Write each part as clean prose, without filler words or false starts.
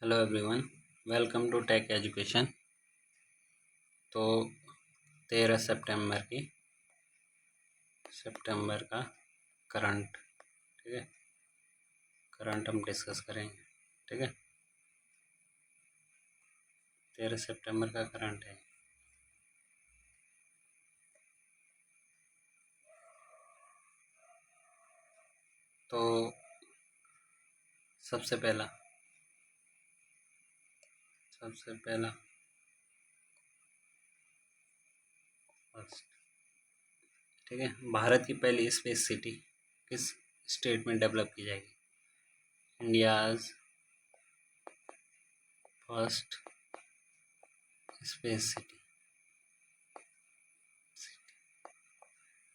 Hello everyone, welcome to tech education. तो 13 सितंबर का current, ठीक है, करंट हम डिस्कस करेंगे। ठीक है, 13 सितंबर का करंट है। तो सबसे पहला फर्स्ट, ठीक है, भारत की पहली स्पेस सिटी किस स्टेट में डेवलप की जाएगी? इंडियाज फर्स्ट स्पेस सिटी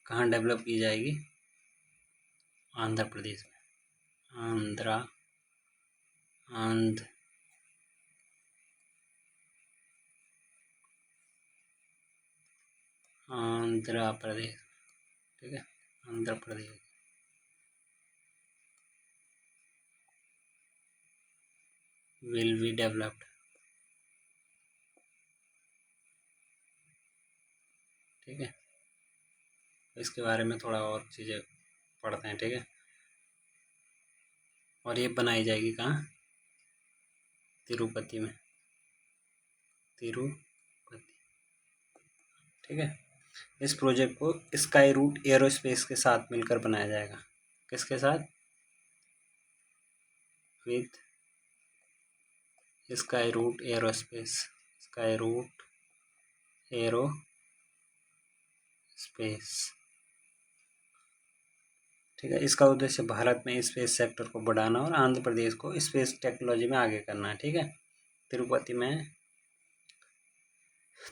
कहाँ डेवलप की जाएगी? आंध्र प्रदेश में। आंध्र प्रदेश, ठीक है, Andhra Pradesh will be developed. ठीक है, इसके बारे में थोड़ा और चीज़ें पढ़ते हैं। ठीक है, और ये बनाई जाएगी कहाँ? तिरुपति में, तिरुपति। ठीक है, इस प्रोजेक्ट को स्काई रूट एरोस्पेस के साथ मिलकर बनाया जाएगा। किसके साथ? With Skyroot Aerospace, Skyroot Aerospace. ठीक है, इसका उद्देश्य भारत में स्पेस सेक्टर को बढ़ाना और आंध्र प्रदेश को स्पेस टेक्नोलॉजी में आगे करना है। ठीक है, तिरुपति में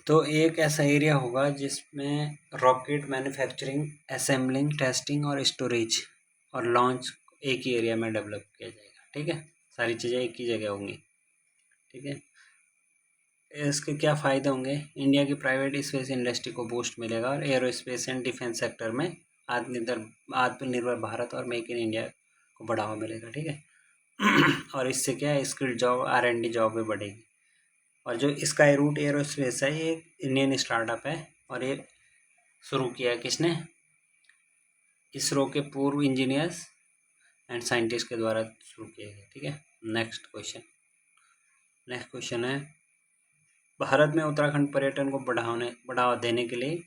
तो एक ऐसा एरिया होगा जिसमें रॉकेट मैन्युफैक्चरिंग, असेंबलिंग, टेस्टिंग और स्टोरेज और लॉन्च एक ही एरिया में डेवलप किया जाएगा। ठीक है, सारी चीज़ें एक ही जगह होंगी। ठीक है, इसके क्या फ़ायदे होंगे? इंडिया की प्राइवेट स्पेस इंडस्ट्री को बूस्ट मिलेगा और एरोस्पेस एंड डिफेंस सेक्टर में आत्मनिर्भर भारत और मेक इन इंडिया को बढ़ावा मिलेगा। ठीक है और इससे क्या है, स्किल्ड जॉब, R&D जॉब भी बढ़ेगी। और जो स्काई रूट एरोस्पेस है, ये इंडियन स्टार्टअप है और ये शुरू किया किसने? इसरो के पूर्व इंजीनियर्स एंड साइंटिस्ट के द्वारा शुरू किया गया। ठीक है, नेक्स्ट क्वेश्चन है, भारत में उत्तराखंड पर्यटन को बढ़ावा देने के लिए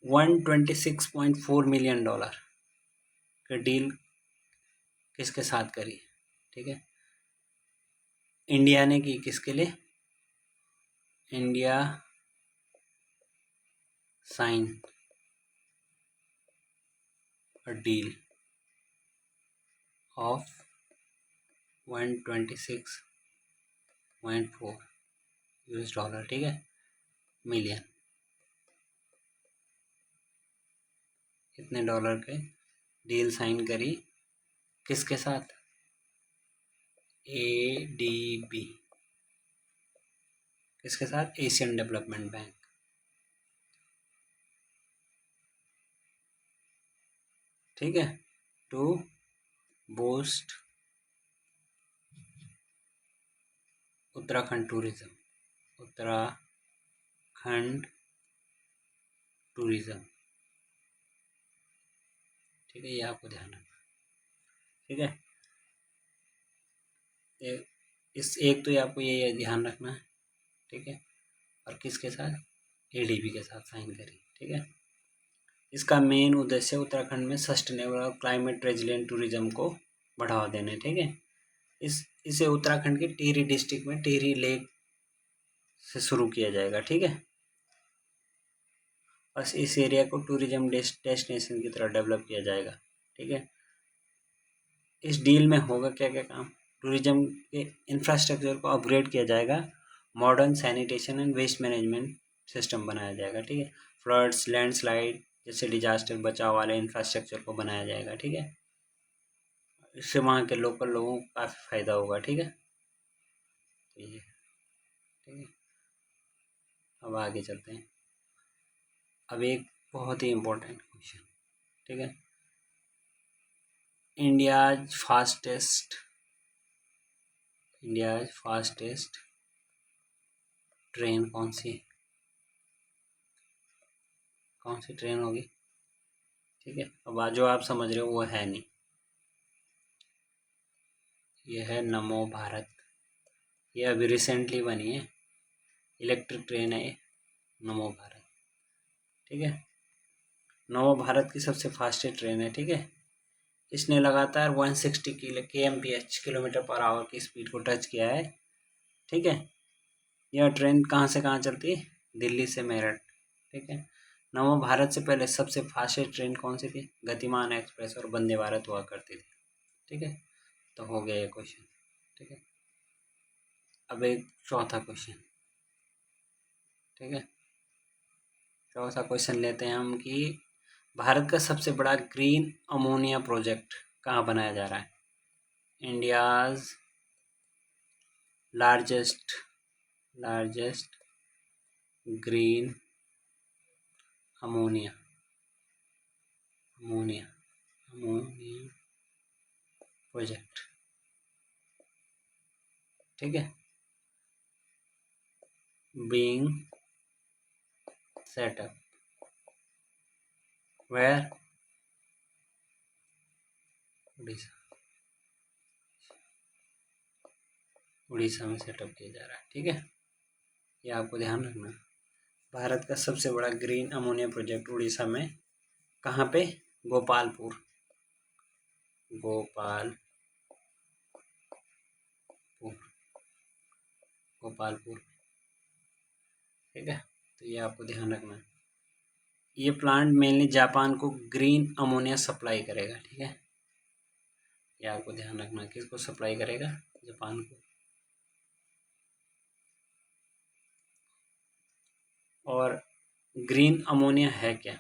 $126.4 मिलियन की डील किसके साथ करी? ठीक है, इंडिया ने की। किसके लिए? India sign a deal of $126.4 ठीक है, मिलियन। कितने डॉलर के डील साइन करी? किसके साथ? ADB। किसके साथ? Asian development bank. ठीक है, टू बूस्ट उत्तराखंड टूरिज्म, ठीक है, ये आपको ध्यान रखना। ठीक है, इस एक तो ये आपको ये ध्यान रखना है। ठीक है, और किसके साथ? ADB के साथ साइन करी। ठीक है, इसका मेन उद्देश्य उत्तराखंड में सस्टेनेबल और क्लाइमेट रेजिलिएंट टूरिज्म को बढ़ावा देना है। ठीक है, इसे उत्तराखंड के टिहरी डिस्ट्रिक्ट में टिहरी लेक से शुरू किया जाएगा। ठीक है, बस इस एरिया को टूरिज्म डेस्टिनेशन की तरह डेवलप किया जाएगा। ठीक है, इस डील में होगा क्या क्या काम? टूरिज्म के इंफ्रास्ट्रक्चर को अपग्रेड किया जाएगा, modern sanitation and waste management system बनाया जाएगा। ठीक है, फ्लड्स, लैंडस्लाइड जैसे डिजास्टर बचाव वाले इंफ्रास्ट्रक्चर को बनाया जाएगा। ठीक है, इससे वहाँ के लोकल लोगों को काफ़ी फायदा होगा। ठीक है, ठीक है, अब आगे चलते हैं। अब एक बहुत ही इम्पोर्टेंट क्वेश्चन। ठीक है, India's fastest India fastest train कौन सी ट्रेन होगी? ठीक है, अब आज जो आप समझ रहे हो वो है नहीं, ये है नमो भारत। ये अभी रिसेंटली बनी है, इलेक्ट्रिक ट्रेन है ये, नमो भारत। ठीक है, नमो भारत की सबसे फास्टेस्ट ट्रेन है। ठीक है, इसने लगातार 160 kmph किलोमीटर पर आवर की स्पीड को टच किया है। ठीक है, यह ट्रेन कहाँ से कहाँ चलती है? दिल्ली से मेरठ। ठीक है, नमो भारत से पहले सबसे फास्टेस्ट ट्रेन कौन सी थी? गतिमान एक्सप्रेस और वंदे भारत हुआ करती थी। ठीक है, तो हो गया ये क्वेश्चन। ठीक है, अब एक चौथा क्वेश्चन। ठीक है, चौथा क्वेश्चन लेते हैं हम कि भारत का सबसे बड़ा ग्रीन अमोनिया प्रोजेक्ट कहाँ बनाया जा रहा है? India's largest green ammonia project. ठीक है, being set up where? Orissa में सेटअप किया जा रहा है। ठीक है, ये आपको ध्यान रखना। भारत का सबसे बड़ा ग्रीन अमोनिया प्रोजेक्ट उड़ीसा में कहाँ पे? गोपालपुर। गोपालपुर। ठीक है, तो ये आपको ध्यान रखना है। ये प्लांट मेनली जापान को ग्रीन अमोनिया सप्लाई करेगा। ठीक है, ये आपको ध्यान रखना, किसको सप्लाई करेगा? जापान को। और ग्रीन अमोनिया है क्या?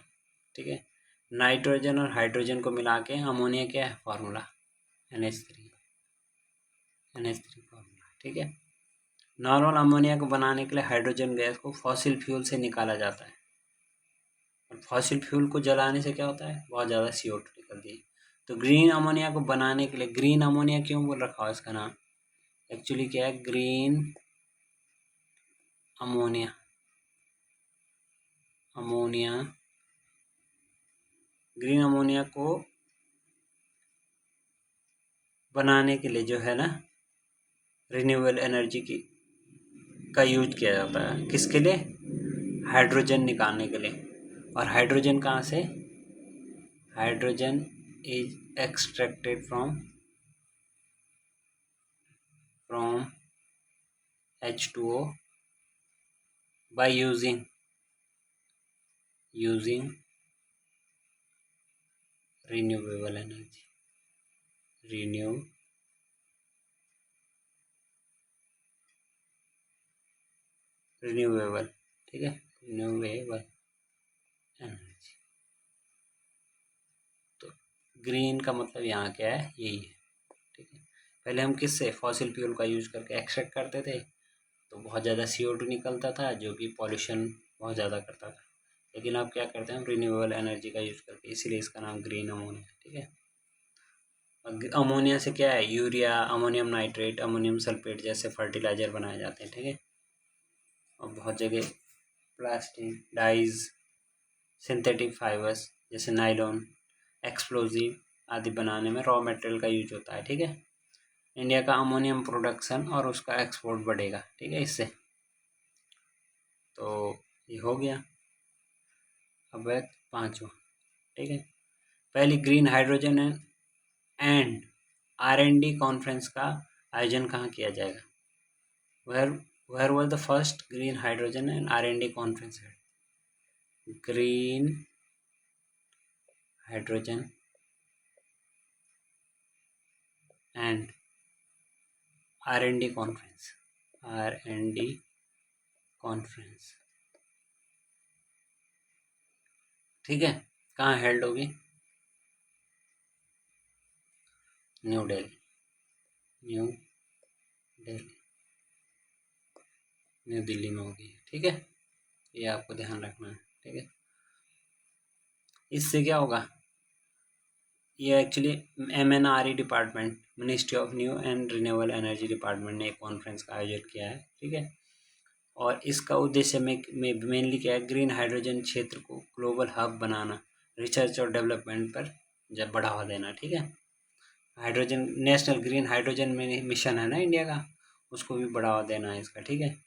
ठीक है, नाइट्रोजन और हाइड्रोजन को मिला के अमोनिया क्या है? Formula NH3 formula. ठीक है, नॉर्मल अमोनिया को बनाने के लिए हाइड्रोजन गैस को फॉसिल फ्यूल से निकाला जाता है, और फॉसिल फ्यूल को जलाने से क्या होता है? बहुत ज़्यादा CO2 निकलती है। तो ग्रीन अमोनिया को बनाने के लिए, ग्रीन अमोनिया क्यों बोल रखा है इसका नाम? एक्चुअली क्या है? ग्रीन अमोनिया ग्रीन अमोनिया को बनाने के लिए जो है ना, रिन्यूएबल एनर्जी का यूज किया जाता है। किसके लिए? हाइड्रोजन निकालने के लिए। और हाइड्रोजन कहाँ से? Hydrogen is extracted from H2O by using renewable energy renewable। ठीक है, रिन्यूएबल एनर्जी। तो ग्रीन का मतलब यहाँ क्या है? यही है। ठीक है, पहले हम किससे? फॉसिल फ्यूल का यूज करके एक्सट्रैक्ट करते थे, तो बहुत ज़्यादा CO2 निकलता था, जो कि पॉल्यूशन बहुत ज़्यादा करता था। लेकिन अब क्या करते हैं हम? रिन्यूएबल एनर्जी का यूज़ करके, इसीलिए इसका नाम ग्रीन अमोनिया। ठीक है, अमोनिया से क्या है? Urea, ammonium nitrate, ammonium sulphate जैसे फर्टिलाइजर बनाए जाते हैं। ठीक है, और बहुत जगह प्लास्टिक, डाइज, सिंथेटिक फाइबर्स जैसे नायलॉन, एक्सप्लोजिव आदि बनाने में रॉ मटेरियल का यूज होता है। ठीक है, इंडिया का अमोनियम प्रोडक्शन और उसका एक्सपोर्ट बढ़ेगा। ठीक है, इससे तो ये हो गया। अब है पांचवा। ठीक है, पहली green hydrogen and R&D conference का आयोजन कहाँ किया जाएगा? Where was the first green hydrogen and R&D conference held? Green hydrogen and R&D conference ठीक है, कहाँ हेल्ड होगी? न्यू दिल्ली में होगी। ठीक है, ये आपको ध्यान रखना है। ठीक है, इससे क्या होगा? ये actually MNRE department, ministry of new and renewable energy department ने एक कॉन्फ्रेंस का आयोजन किया है, ठीक है। और इसका उद्देश्य में मेनली क्या है, ग्रीन हाइड्रोजन क्षेत्र को ग्लोबल हब बनाना, रिसर्च और डेवलपमेंट पर जब बढ़ावा देना, ठीक है। Hydrogen national green hydrogen mission है ना इंडिया का, उसको भी बढ़ावा देना है इसका, ठीक है।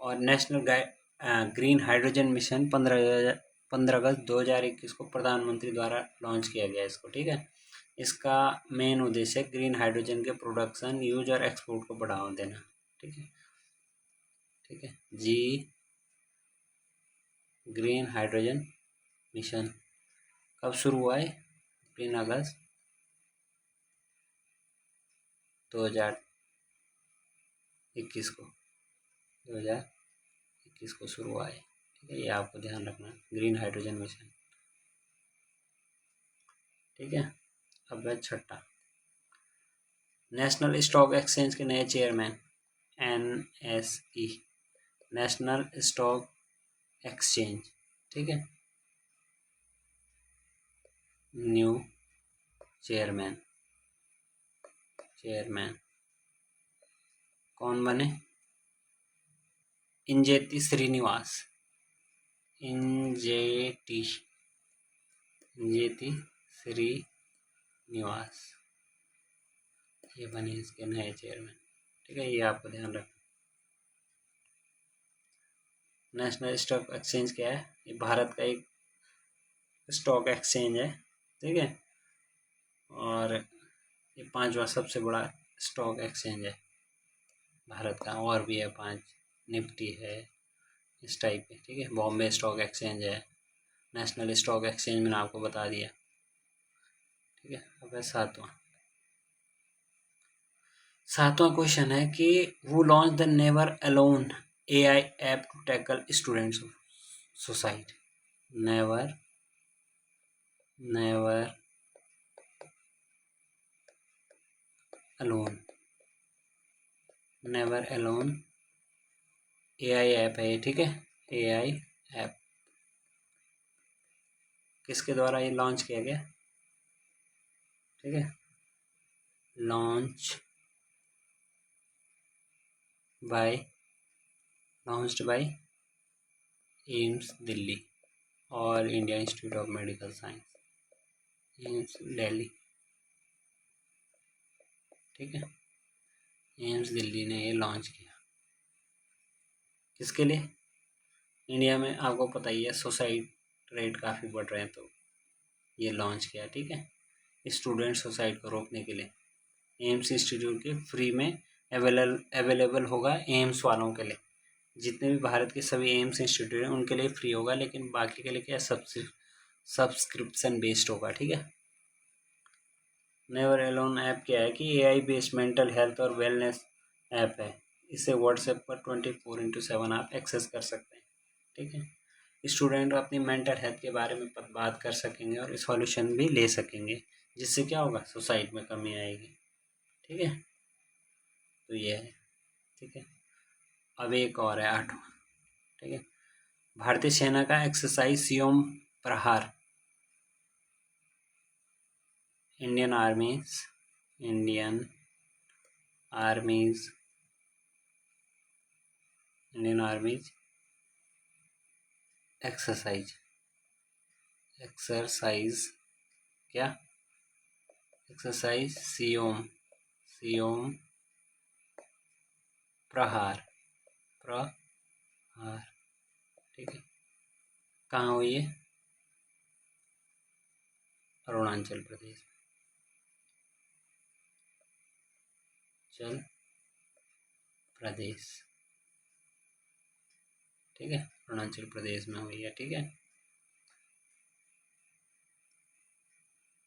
और नेशनल ग्रीन हाइड्रोजन मिशन 15 अगस्त 2021 को प्रधानमंत्री द्वारा लॉन्च किया गया इसको, ठीक है। इसका मेन उद्देश्य ग्रीन हाइड्रोजन के प्रोडक्शन, यूज और एक्सपोर्ट को बढ़ावा देना, ठीक है। ठीक है जी। ग्रीन हाइड्रोजन मिशन कब शुरू हुआ है? 3 अगस्त 2021 को 2021 को शुरू हुआ है, ठीक है। ये आपको ध्यान रखना, ग्रीन हाइड्रोजन मिशन, ठीक है। अब है छठा, नेशनल स्टॉक एक्सचेंज के नए chairman, NSE, national stock exchange, ठीक है। न्यू चेयरमैन कौन बने? इंजेती श्रीनिवास, इंजेती श्रीनिवास, ये बने इसके नए चेयरमैन, ठीक है। ये आपको ध्यान रखना। नेशनल स्टॉक एक्सचेंज क्या है? ये भारत का एक स्टॉक एक्सचेंज है, ठीक है। और ये 5वां सबसे बड़ा स्टॉक एक्सचेंज है भारत का, और भी है 5, निफ्टी है, इस टाइप के, ठीक है। बॉम्बे स्टॉक एक्सचेंज है, नेशनल स्टॉक एक्सचेंज मैंने आपको बता दिया, ठीक है। अब है सातवां क्वेश्चन है कि who launch the never alone AI app to tackle students suicide. Never alone AI app है ये, ठीक है। AI ऐप किसके द्वारा ये लॉन्च किया गया, ठीक है। लॉन्च्ड बाय एम्स दिल्ली और Indian institute of medical science, AIIMS Delhi, ठीक है। एम्स दिल्ली ने ये लॉन्च किया, किसके लिए? इंडिया में आपको पता ही है सुसाइड रेट काफ़ी बढ़ रहे हैं, तो ये लॉन्च किया, ठीक है। स्टूडेंट सुसाइड को रोकने के लिए एम्स इंस्टीट्यूट के फ्री में अवेलेबल होगा एम्स वालों के लिए। जितने भी भारत के सभी एम्स इंस्टीट्यूट हैं उनके लिए फ्री होगा, लेकिन बाकी के लिए क्या सब्सक्रिप्शन बेस्ड होगा, ठीक है। नेवर एलोन ऐप क्या है कि AI बेस्ड मेंटल हेल्थ और वेलनेस ऐप है। इसे व्हाट्सएप पर 24/7 आप एक्सेस कर सकते हैं, ठीक है। स्टूडेंट अपनी मेंटल हेल्थ के बारे में बात कर सकेंगे और सॉल्यूशन भी ले सकेंगे, जिससे क्या होगा, सुसाइड में कमी आएगी, ठीक है। तो ये है, ठीक है। अब एक और है 8वां, ठीक है। भारतीय सेना का एक्सरसाइज सियोम प्रहार, इंडियन आर्मीज एक्सरसाइज क्या? एक्सरसाइज सियोम प्रहार, ठीक है। कहाँ हुई है? अरुणाचल प्रदेश, ठीक है। अरुणाचल प्रदेश में हुई है, ठीक है।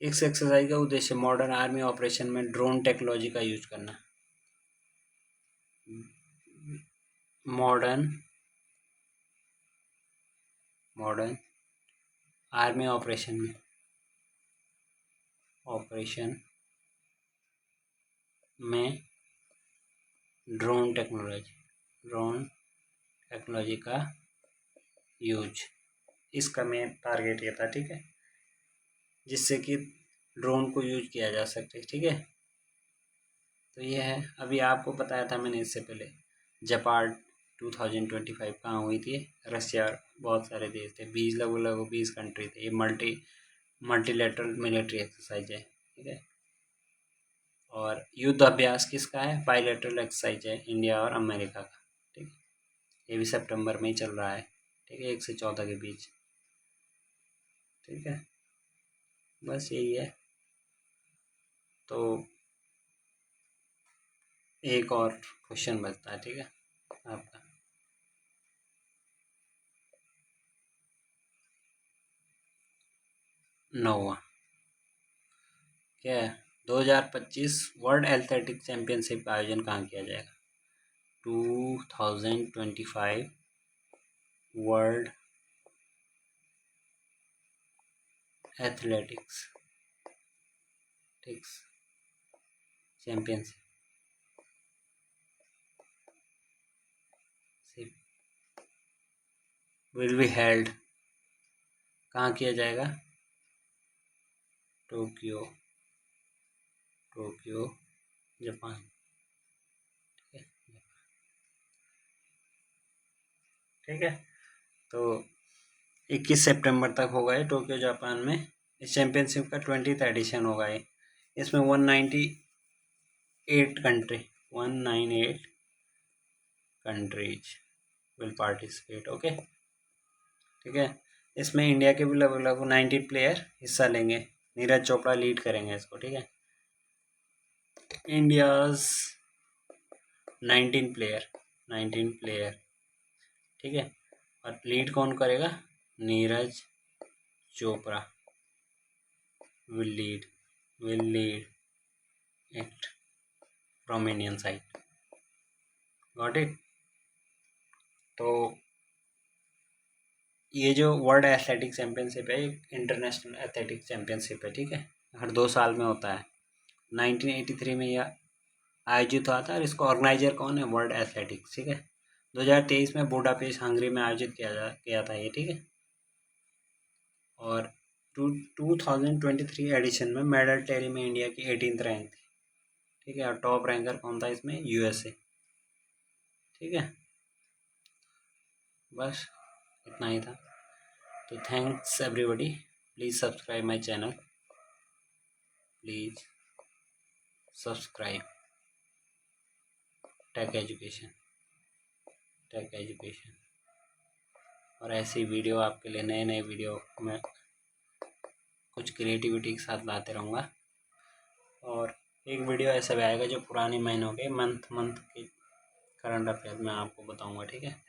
इस एक्सरसाइज का उद्देश्य मॉडर्न आर्मी ऑपरेशन में ड्रोन टेक्नोलॉजी का यूज करना। मॉडर्न आर्मी ऑपरेशन में ड्रोन टेक्नोलॉजी का यूज, इसका मेन टारगेट ये था, ठीक है। जिससे कि ड्रोन को यूज किया जा सकता है, ठीक है। तो ये है, अभी आपको बताया था मैंने इससे पहले जापान 2025 कहाँ हुई थी, रशिया, बहुत सारे देश थे, 20 लगभग 20 कंट्री थे। ये मल्टीलेटरल मिलिट्री एक्सरसाइज है, ठीक है। और युद्ध अभ्यास किसका है, बायलैटरल एक्सरसाइज है, इंडिया और अमेरिका का, ठीक है। ये भी सितंबर में ही चल रहा है, ठीक है, 1 से 14 के बीच, ठीक है। बस यही है। तो एक और क्वेश्चन बचता है, ठीक है आपका। नौवां क्या है, 2025 वर्ल्ड एथलेटिक चैंपियनशिप का आयोजन कहाँ किया जाएगा। 2025 world athletics championship will be held, कहाँ किया जाएगा, टोक्यो जापान, ठीक है, ठीक है। तो 21 सितंबर तक होगा ये टोक्यो जापान में। इस चैंपियनशिप का 20th एडिशन होगा ये। इसमें 198 कंट्रीज विल पार्टिसिपेट, ओके, ठीक है। इसमें इंडिया के भी लगभग 19 प्लेयर हिस्सा लेंगे। नीरज चोपड़ा लीड करेंगे इसको, ठीक है। इंडियाज 19 प्लेयर, ठीक है। और लीड कौन करेगा, Neeraj Chopra will lead it from Indian side, got it। तो ये जो वर्ल्ड एथलेटिक चैंपियनशिप है, एक इंटरनेशनल एथलेटिक चैंपियनशिप है, ठीक है। हर 2 साल में होता है। 1983 में यह आयोजित हुआ था और इसका ऑर्गेनाइजर कौन है, वर्ल्ड एथलेटिक्स, ठीक है। 2023 में बुडापेस्ट हंगरी में आयोजित किया था ये, ठीक है। और 2023 एडिशन में मेडल टेरी में इंडिया की 18th रैंक थी, ठीक है। और टॉप रैंकर कौन था इसमें, यूएसए, ठीक है। बस इतना ही था। तो thanks everybody, please subscribe my channel, please subscribe tech education. और ऐसी वीडियो आपके लिए, नए वीडियो मैं कुछ क्रिएटिविटी के साथ लाते रहूँगा। और एक वीडियो ऐसा भी आएगा जो पुराने महीनों के मंथ के करंट अफेयर में आपको बताऊँगा, ठीक है।